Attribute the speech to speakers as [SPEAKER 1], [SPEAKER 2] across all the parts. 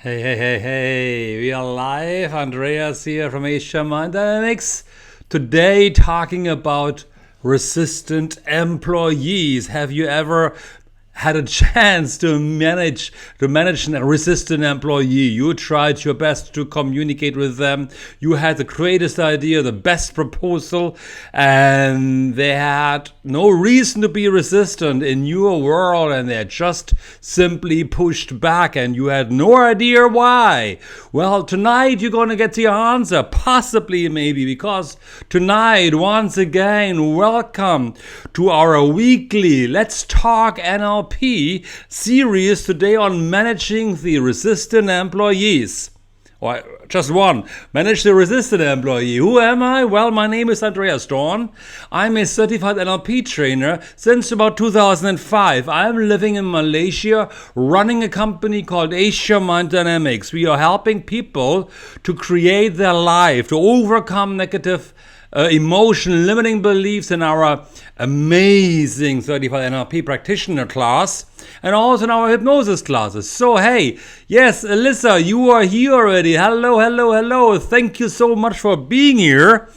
[SPEAKER 1] Hey, we are live. Andreas here from Asia Mind Dynamics. Today talking about resistant employees. Have you ever had a chance to manage a resistant employee? You tried your best to communicate with them. You had the greatest idea, the best proposal, and they had no reason to be resistant in your world, and they just simply pushed back, and you had no idea why. Well, tonight you're going to get the answer, possibly, maybe, because tonight, once again, welcome to our weekly Let's Talk NLP series today on managing the resistant employees. Or just one, manage the resistant employee. Who am I? Well, my name is Andreas Dorn. I'm a certified NLP trainer since about 2005. I'm living in Malaysia, running a company called Asia Mind Dynamics. We are helping people to create their life, to overcome negative emotion limiting beliefs in our amazing certified NLP practitioner class and also in our hypnosis classes. So hey, yes, Alyssa, you are here already. Hello. Thank you so much for being here.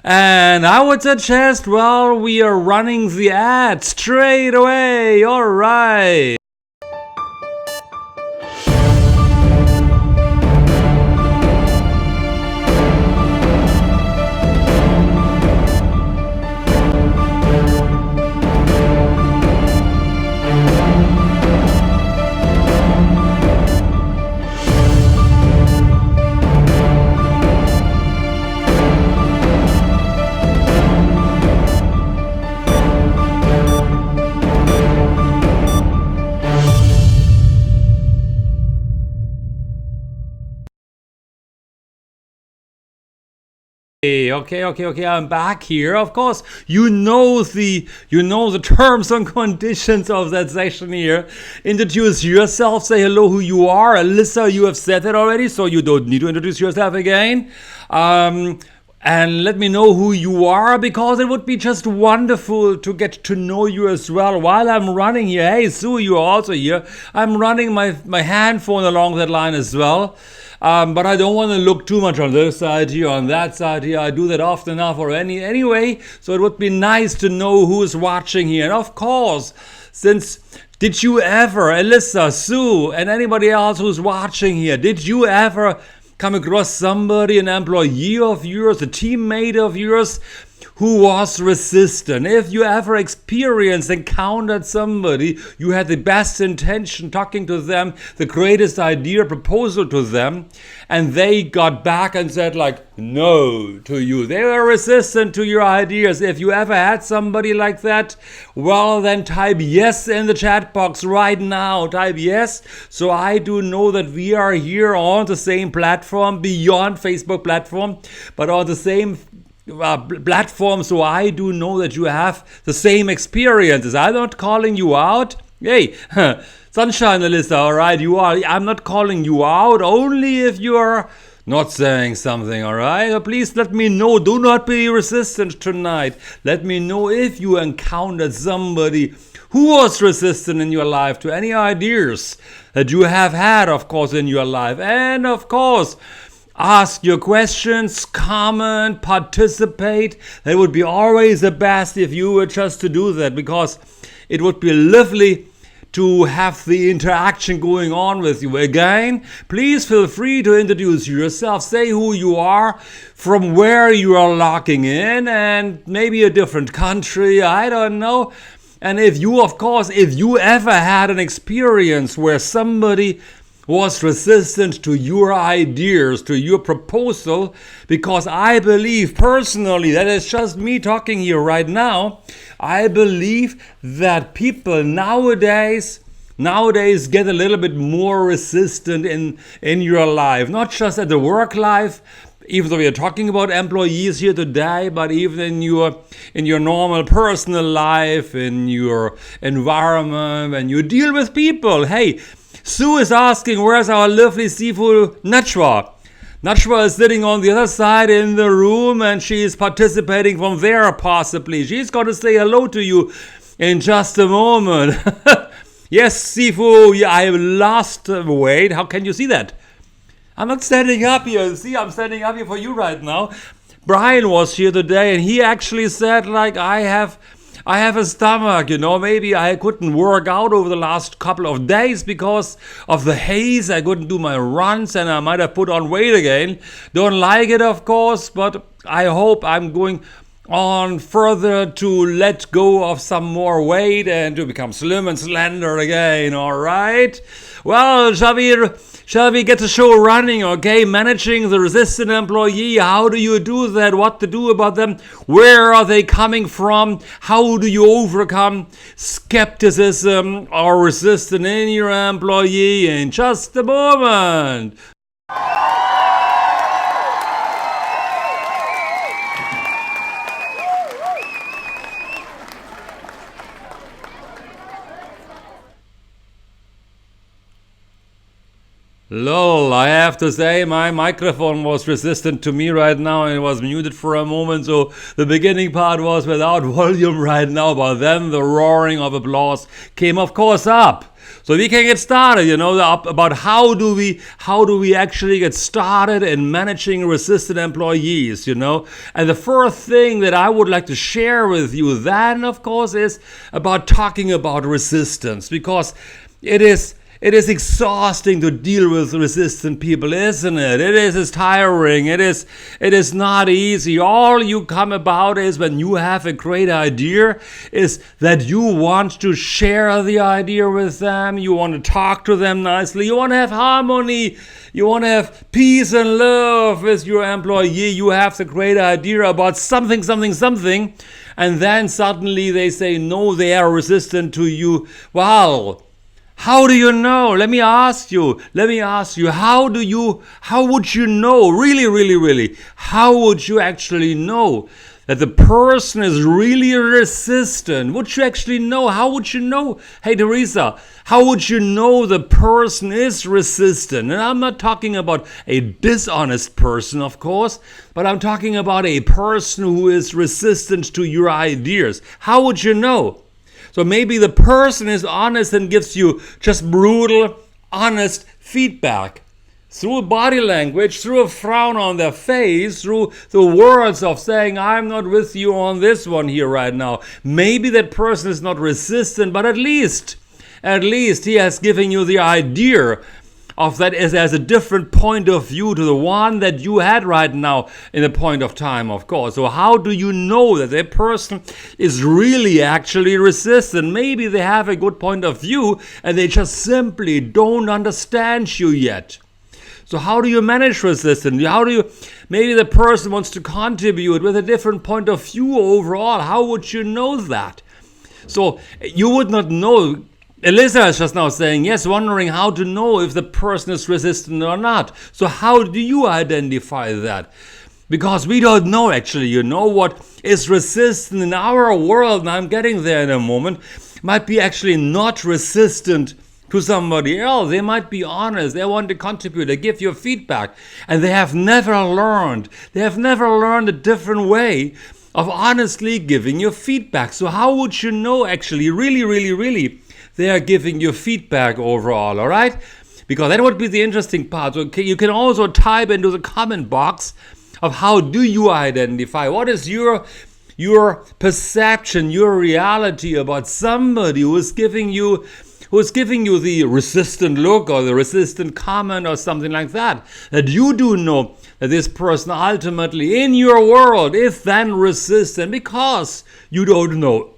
[SPEAKER 1] And I would suggest, well, we are running the ad straight away. All right. Okay. I'm back here. Of course, you know the terms and conditions of that session here. Introduce yourself. Say hello, who you are. Alyssa, you have said that already, so you don't need to introduce yourself again. And let me know who you are, because it would be just wonderful to get to know you as well while I'm running here. Hey, Sue, you're also here. I'm running my handphone along that line as well. But I don't want to look too much on this side here, on that side here. I do that often enough already anyway. So it would be nice to know who's watching here. And of course, did you ever, Alyssa, Sue, and anybody else who's watching here, did you ever come across somebody, an employee of yours, a teammate of yours, who was resistant? If you ever encountered somebody, you had the best intention talking to them, the greatest idea, proposal to them, and they got back and said like no to you. They were resistant to your ideas. If you ever had somebody like that, well, then type yes in the chat box right now. Type yes, so I do know that we are here on the same platform, beyond Facebook platform, but on the same platform, so I do know that you have the same experiences. I'm not calling you out. Hey, sunshine, Alyssa, all right, you are. I'm not calling you out, only if you are not saying something, all right? So please let me know. Do not be resistant tonight. Let me know if you encountered somebody who was resistant in your life to any ideas that you have had, of course, in your life. And of course, ask your questions, comment, participate. That would be always the best if you were just to do that, because it would be lovely to have the interaction going on with you. Again, please feel free to introduce yourself. Say who you are, from where you are logging in, and maybe a different country, I don't know. And if you ever had an experience where somebody was resistant to your ideas, to your proposal, because I believe personally, that is just me talking here right now, I believe that people nowadays get a little bit more resistant in your life, not just at the work life, even though we are talking about employees here today, but even in your normal personal life, in your environment, when you deal with people. Hey, Sue is asking, where's our lovely Sifu Nachwa? Nachwa is sitting on the other side in the room, and she is participating from there possibly. She's going to say hello to you in just a moment. Yes, Sifu, I have lost weight. How can you see that? I'm not standing up here. See, I'm standing up here for you right now. Brian was here today, and he actually said, like, I have a stomach, maybe I couldn't work out over the last couple of days because of the haze. I couldn't do my runs, and I might have put on weight again. Don't like it, of course, but I hope I'm going on further to let go of some more weight and to become slim and slender again. All right. Well, shall we get the show running? Okay, managing the resistant employee. How do you do that? What to do about them? Where are they coming from? How do you overcome skepticism or resistance in your employee? In just a moment. Lol, I have to say my microphone was resistant to me right now and it was muted for a moment, so the beginning part was without volume right now, but then the roaring of applause came of course up. So we can get started, about how do we actually get started in managing resistant employees, and the first thing that I would like to share with you then, of course, is about talking about resistance, because it is exhausting to deal with resistant people, isn't it? It's tiring. It is not easy. All you come about is when you have a great idea, is that you want to share the idea with them. You want to talk to them nicely. You want to have harmony. You want to have peace and love with your employee. You have the great idea about something. And then suddenly they say, no, they are resistant to you. Wow. How do you know? Let me ask you, how would you know, really, how would you actually know that the person is really resistant? Would you actually know? How would you know? Hey, Teresa, how would you know the person is resistant? And I'm not talking about a dishonest person, of course, but I'm talking about a person who is resistant to your ideas. How would you know? So maybe the person is honest and gives you just brutal, honest feedback through body language, through a frown on their face, through the words of saying, I'm not with you on this one here right now. Maybe that person is not resistant, but at least he has given you the idea of that as a different point of view to the one that you had right now in a point of time, of course. So how do you know that that person is really actually resistant? Maybe they have a good point of view and they just simply don't understand you yet. So how do you manage resistance? Maybe the person wants to contribute with a different point of view overall. How would you know that? So you would not know. Elisa is just now saying, yes, wondering how to know if the person is resistant or not. So how do you identify that? Because we don't know actually, what is resistant in our world, and I'm getting there in a moment, might be actually not resistant to somebody else. They might be honest, they want to contribute, they give you feedback, and they have never learned a different way of honestly giving you feedback. So how would you know actually, really, they are giving you feedback overall, all right? Because that would be the interesting part. So you can also type into the comment box of how do you identify, what is your perception, your reality about somebody who is giving you the resistant look or the resistant comment or something like that. That you do know that this person ultimately in your world is then resistant because you don't know.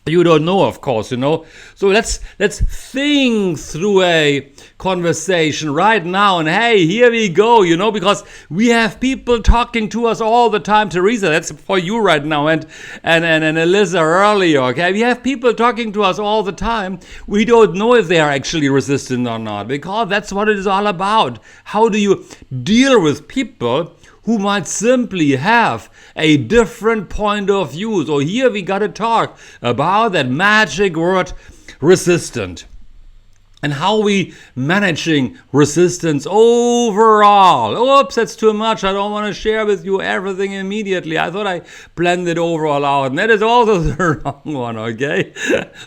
[SPEAKER 1] You don't know, of course, So let's think through a conversation right now. And hey, here we go, because we have people talking to us all the time. Teresa, that's for you right now, and Elisa earlier, okay? We have people talking to us all the time. We don't know if they are actually resistant or not, because that's what it is all about. How do you deal with people who might simply have a different point of view? So here we got to talk about that magic word, resistant. and how we managing resistance overall. Oops, that's too much. I don't want to share with you everything immediately. I thought I planned it overall out, and that is also the wrong one, okay?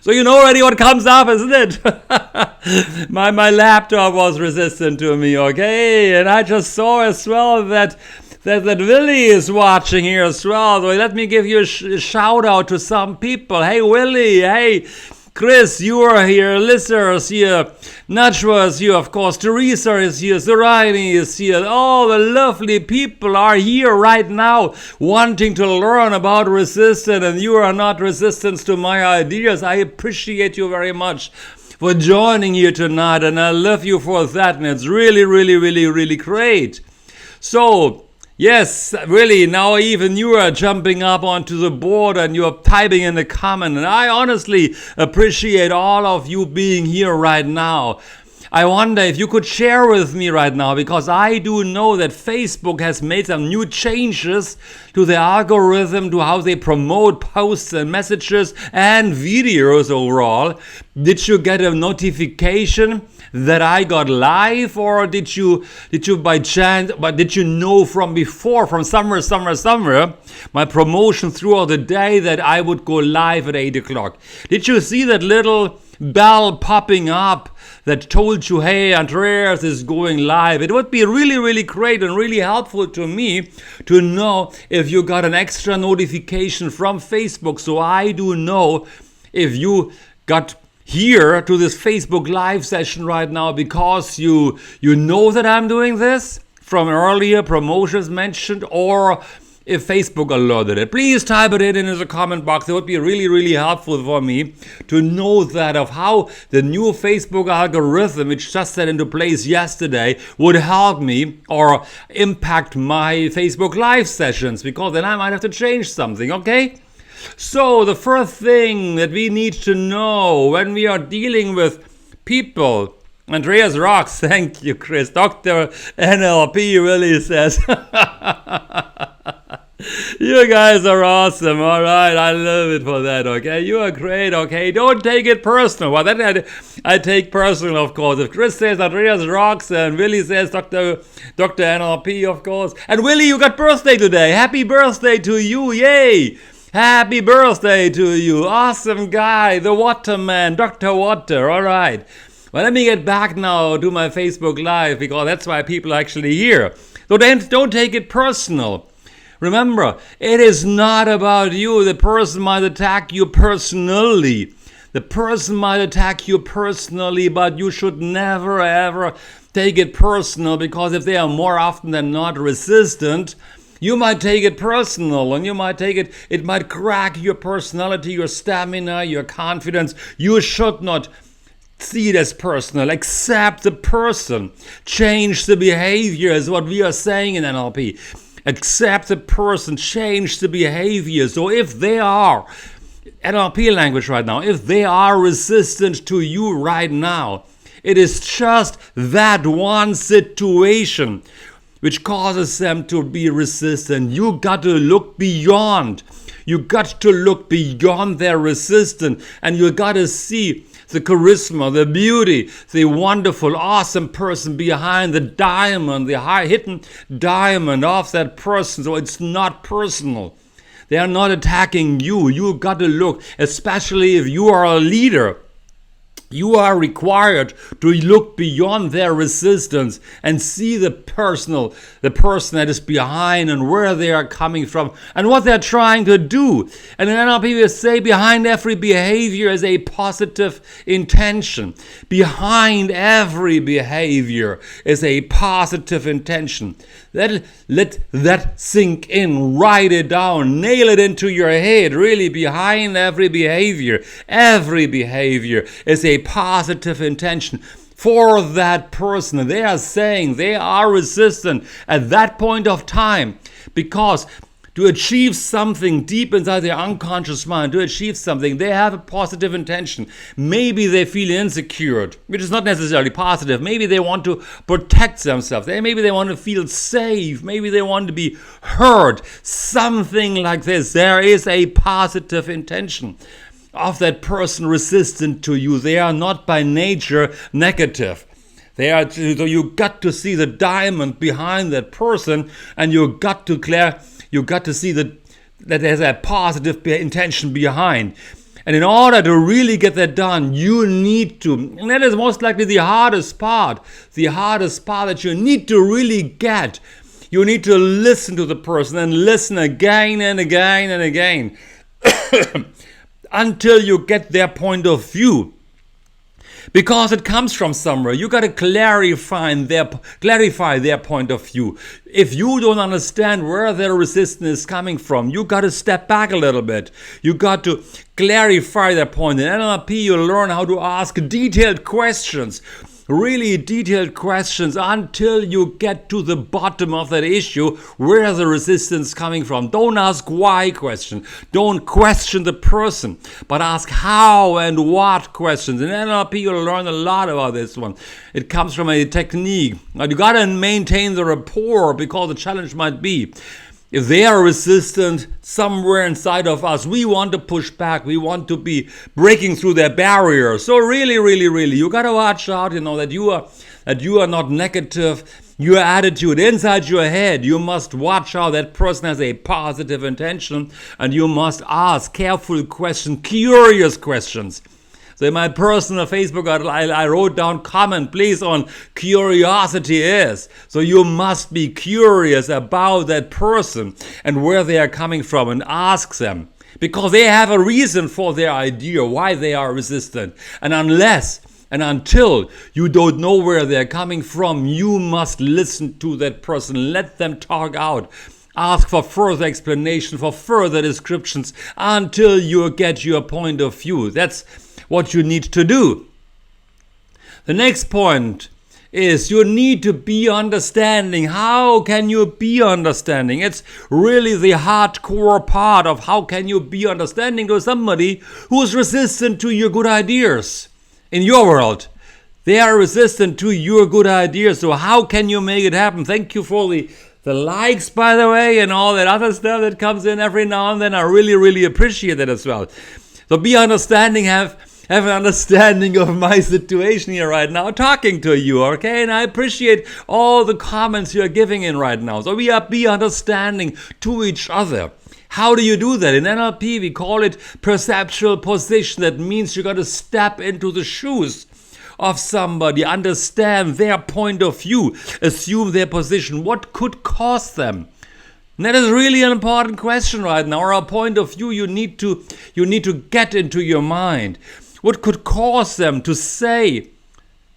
[SPEAKER 1] So you know already what comes up, isn't it? my laptop was resistant to me, okay? And I just saw as well that Willie is watching here as well. So let me give you a shout out to some people. Hey, Willie. Hey, Chris, you are here. Lister is here. Najwa is here, of course. Teresa is here. Zoraini is here. All the lovely people are here right now wanting to learn about resistance, and you are not resistant to my ideas. I appreciate you very much for joining here tonight, and I love you for that, and it's really, really, really, really great. So, yes, really, now even you are jumping up onto the board and you're typing in the comment. And I honestly appreciate all of you being here right now. I wonder if you could share with me right now, because I do know that Facebook has made some new changes to the algorithm, to how they promote posts and messages and videos overall. Did you get a notification that I got live, or did you by chance, but did you know from before, from somewhere, my promotion throughout the day that I would go live at 8 o'clock? Did you see that little bell popping up that told you, hey, Andreas is going live? It would be really, really great and really helpful to me to know if you got an extra notification from Facebook, so I do know if you got here to this Facebook live session right now because you know that I'm doing this from earlier promotions mentioned, or if Facebook alerted it. Please type it in the comment box. It would be really, really helpful for me to know that, of how the new Facebook algorithm, which just set into place yesterday, would help me or impact my Facebook live sessions, because then I might have to change something, okay? So the first thing that we need to know when we are dealing with people, Andreas rocks, thank you, Chris. Dr. NLP really says, you guys are awesome, all right, I love it for that, okay? You are great, okay? Don't take it personal. Well, then I take personal, of course. If Chris says Andreas rocks and Willie says Dr. NLP, of course. And Willie, you got birthday today. Happy birthday to you, yay! Happy birthday to you. Awesome guy, the Waterman, Dr. Water. All right. Well, let me get back now to my Facebook Live, because that's why people are actually here. So don't take it personal. Remember, it is not about you. The person might attack you personally. The person might attack you personally, but you should never, ever take it personal, because if they are more often than not resistant, you might take it personal, and you might take it might crack your personality, your stamina, your confidence. You should not see it as personal. Accept the person. Change the behavior is what we are saying in NLP. Accept the person, change the behavior. So if they are, NLP language right now, if they are resistant to you right now, it is just that one situation which causes them to be resistant. You got to look beyond. You got to look beyond their resistance, and you got to see the charisma, the beauty, the wonderful, awesome person behind the diamond, the hidden diamond of that person. So it's not personal. They are not attacking you. You got to look, especially if you are a leader. You are required to look beyond their resistance and see the person that is behind and where they are coming from and what they're trying to do. And in NLP we say behind every behavior is a positive intention. Behind every behavior is a positive intention. Let that sink in, write it down, nail it into your head. Really, behind every behavior is a positive intention for that person. They are saying they are resistant at that point of time because to achieve something deep inside their unconscious mind, to achieve something, they have a positive intention. Maybe they feel insecure, which is not necessarily positive. Maybe they want to protect themselves. Maybe they want to feel safe. Maybe they want to be heard. Something like this. There is a positive intention. of that person resistant to you. They are not by nature negative. So you got to see the diamond behind that person, and you got to see that there's a positive intention behind. And in order to really get that done, you need to, and that is most likely the hardest part that you need to really get. You need to listen to the person and listen again and again and again until you get their point of view. Because it comes from somewhere. You got to clarify their point of view. If you don't understand where their resistance is coming from, you got to step back a little bit. You got to clarify their point. In NLP, you learn how to ask detailed questions. Really detailed questions until you get to the bottom of that issue, where the resistance coming from. Don't ask why questions. Don't question the person, but ask how and what questions. In NLP, you'll learn a lot about this one. It comes from a technique. Now, you got to maintain the rapport, because the challenge might be, if they are resistant somewhere inside of us, we want to push back. We want to be breaking through their barrier. So really, you got to watch out, that you are not negative. Your attitude inside your head, you must watch out. That person has a positive intention, and you must ask careful questions, curious questions. So in my personal Facebook, I wrote down comment, please, on curiosity is. So you must be curious about that person and where they are coming from, and ask them. Because they have a reason for their idea, why they are resistant. And until you don't know where they're coming from, you must listen to that person. Let them talk out. Ask for further explanation, for further descriptions, until you get your point of view. That's what you need to do. The next point is you need to be understanding. How can you be understanding? It's really the hardcore part of how can you be understanding to somebody who is resistant to your good ideas in your world. They are resistant to your good ideas. So how can you make it happen? Thank you for the likes, by the way, and all that other stuff that comes in every now and then. I really appreciate that as well. So be understanding, have an understanding of my situation here right now, talking to you, okay? And I appreciate all the comments you're giving in right now. So be understanding to each other. How do you do that? In NLP, we call it perceptual position. That means you got to step into the shoes of somebody, understand their point of view, assume their position. What could cause them? And that is really an important question right now. Our point of view, you need to get into your mind. What could cause them to say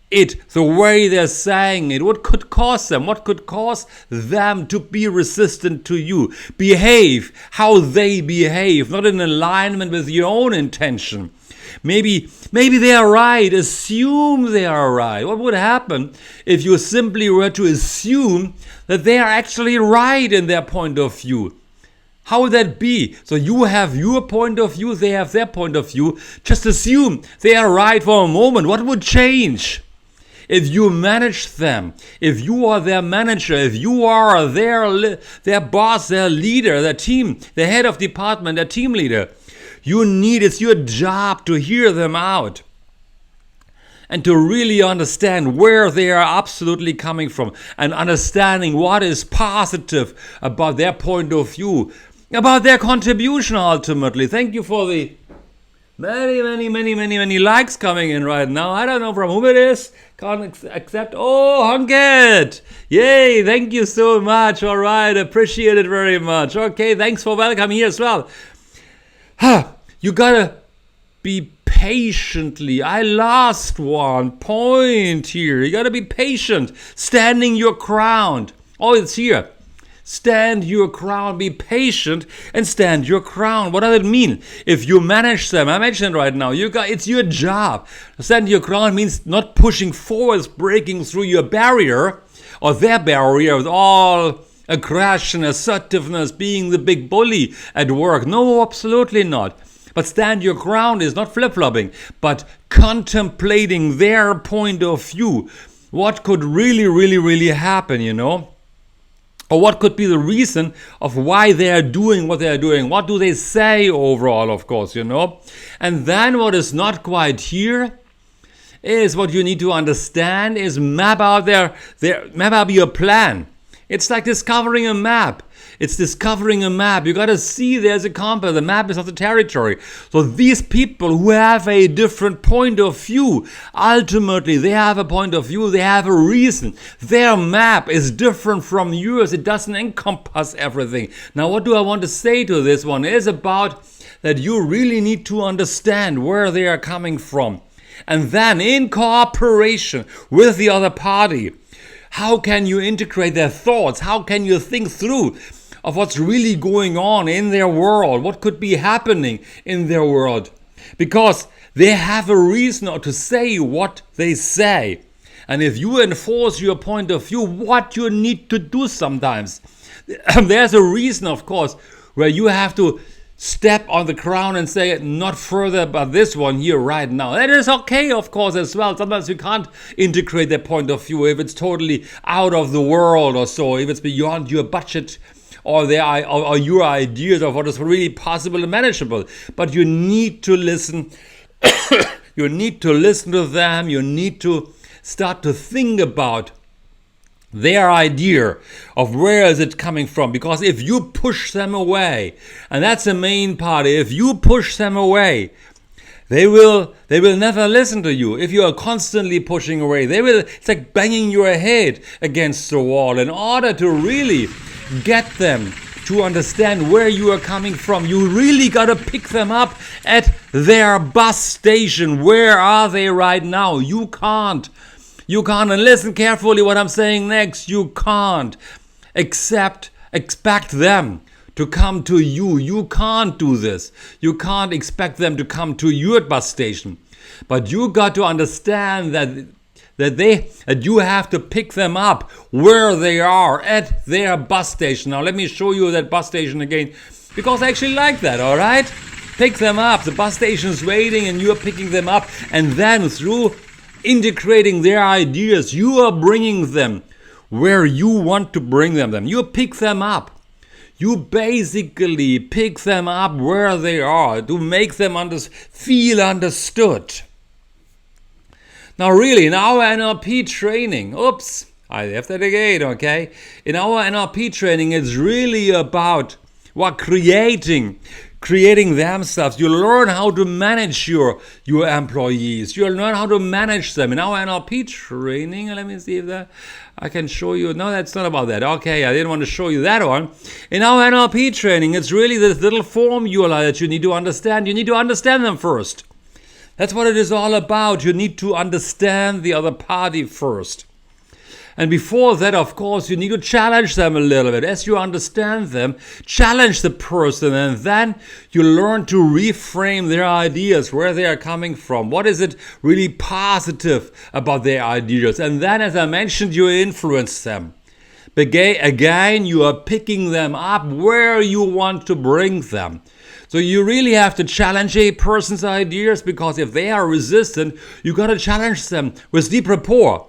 [SPEAKER 1] it the way they're saying it? What could cause them? What could cause them to be resistant to you? Behave how they behave, not in alignment with your own intention. Maybe they are right. Assume they are right. What would happen if you simply were to assume that they are actually right in their point of view? How would that be? So you have your point of view, they have their point of view. Just assume they are right for a moment. What would change? If you manage them, if you are their manager, if you are their boss, their leader, their team, the head of department, their team leader, it's your job to hear them out and to really understand where they are absolutely coming from, and understanding what is positive about their point of view, about their contribution ultimately. Thank you for the many likes coming in right now. I don't know from whom it is. Can't accept. Oh, Hunket! Yay, thank you so much. All right, appreciate it very much. Okay, thanks for welcoming here as well. You gotta be patiently. I lost one point here. You gotta be patient. Standing your ground. Oh, it's here. Stand your ground, be patient, and stand your ground. What does it mean? If you manage them, I mentioned right now, it's your job. Stand your ground means not pushing forward, breaking through your barrier or their barrier with all aggression, assertiveness, being the big bully at work. No, absolutely not. But stand your ground is not flip-flopping, but contemplating their point of view. What could really happen, Or what could be the reason of why they are doing what they are doing? What do they say overall, of course, And then what is not quite here is what you need to understand is map out map out your plan. It's like discovering a map. It's discovering a map. You got to see there's a compass. The map is not the territory. So these people who have a different point of view, ultimately they have a point of view. They have a reason. Their map is different from yours. It doesn't encompass everything. Now, what do I want to say to this one? It is about that you really need to understand where they are coming from. And then in cooperation with the other party, how can you integrate their thoughts? How can you think through of what's really going on in their world? What could be happening in their world? Because they have a reason to say what they say. And if you enforce your point of view, what you need to do sometimes, there's a reason, of course, where you have to step on the ground and say not further but this one here right now. That is okay, of course, as well. Sometimes you can't integrate their point of view if it's totally out of the world or so, if it's beyond your budget or your ideas of what is really possible and manageable. But you need to listen. You need to listen to them. You need to start to think about their idea of where is it coming from. Because if you push them away, and that's the main part, if you push them away, they will never listen to you. If you are constantly pushing away, it's like banging your head against the wall. In order to really get them to understand where you are coming from, you really got to pick them up at their bus station. Where are they right now? You can't, and listen carefully what I'm saying next, you can't expect them to come to you. You can't do this. You can't expect them to come to your bus station. But you got to understand that you have to pick them up where they are at their bus station. Now let me show you that bus station again, because I actually like that, all right? Pick them up. The bus station is waiting and you are picking them up, and then through integrating their ideas, you are bringing them where you want to bring them. You pick them up. You basically pick them up where they are to make them feel understood. Now really, in our NLP training, I left that again, okay? In our NLP training, it's really about creating themselves. You learn how to manage your employees. You learn how to manage them. In our NLP training, let me see if I can show you. No, that's not about that. Okay, I didn't want to show you that one. In our NLP training, it's really this little formula that you need to understand. You need to understand them first. That's what it is all about. You need to understand the other party first. And before that, of course, you need to challenge them a little bit. As you understand them, challenge the person, and then you learn to reframe their ideas, where they are coming from. What is it really positive about their ideas? And then, as I mentioned, you influence them. Again, you are picking them up where you want to bring them. So you really have to challenge a person's ideas, because if they are resistant, you got to challenge them with deep rapport.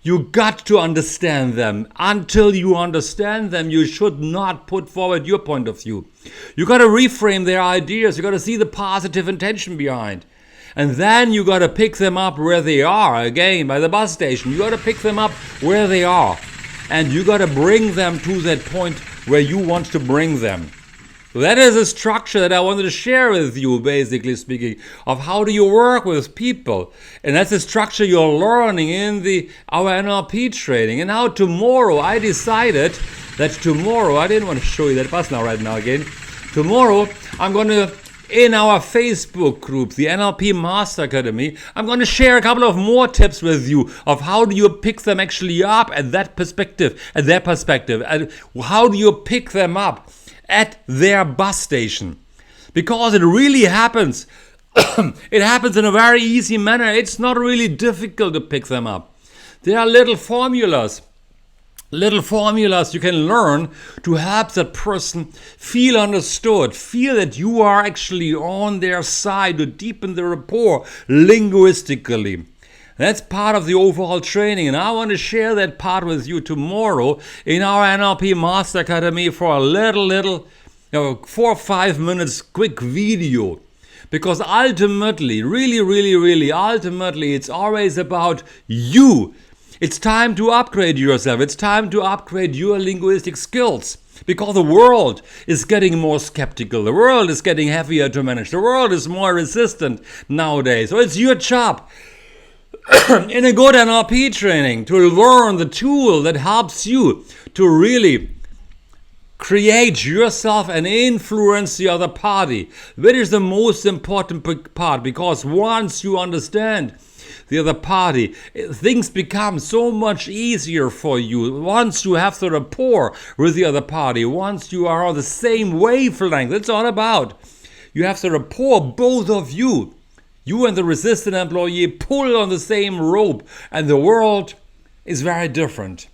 [SPEAKER 1] You got to understand them. Until you understand them, you should not put forward your point of view. You got to reframe their ideas. You got to see the positive intention behind. And then you got to pick them up where they are, again, by the bus station. You got to pick them up where they are. And you got to bring them to that point where you want to bring them. So that is a structure that I wanted to share with you, basically speaking, of how do you work with people. And that's a structure you're learning in our NLP training. And now tomorrow, I decided that I didn't want to show you that bus now right now again. Tomorrow, I'm going to, in our Facebook group, the NLP Master Academy, I'm going to share a couple of more tips with you of how do you pick them actually up at their perspective, and how do you pick them up at their bus station. Because it really happens. It happens in a very easy manner. It's not really difficult to pick them up. There are little formulas you can learn to help that person feel understood, feel that you are actually on their side, to deepen the rapport linguistically. That's part of the overall training, and I want to share that part with you tomorrow in our NLP Master Academy for a little 4 or 5 minutes quick video. Because ultimately, really, ultimately, it's always about you. It's time to upgrade yourself. It's time to upgrade your linguistic skills. Because the world is getting more skeptical. The world is getting heavier to manage. The world is more resistant nowadays. So it's your job in a good NLP training to learn the tool that helps you to really create yourself and influence the other party. That is the most important part, because once you understand the other party, things become so much easier for you. Once you have the rapport with the other party, once you are on the same wavelength, that's all about. You have the rapport, both of you. You and the resistant employee pull on the same rope, and the world is very different.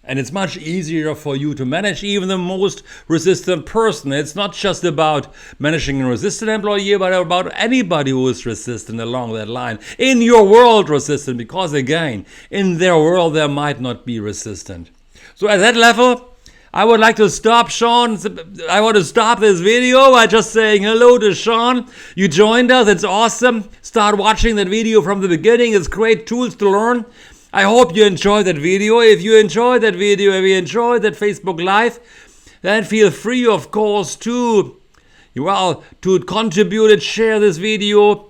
[SPEAKER 1] And it's much easier for you to manage even the most resistant person. It's not just about managing a resistant employee, but about anybody who is resistant along that line. In your world, resistant, because again, in their world, there might not be resistant. So at that level, I would like to stop Sean. I want to stop this video by just saying hello to Sean. You joined us. It's awesome. Start watching that video from the beginning. It's great tools to learn. I hope you enjoyed that video. If you enjoyed that video, if you enjoyed that Facebook Live, then feel free, of course, to contribute and share this video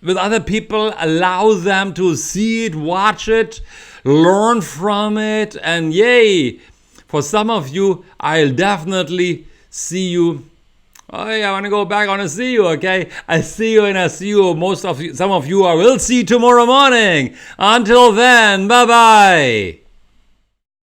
[SPEAKER 1] with other people. Allow them to see it, watch it, learn from it, and yay! For some of you, I'll definitely see you. Oh, I want to go back on a see you, okay? I see you and I see you. Some of you I will see tomorrow morning. Until then, bye-bye.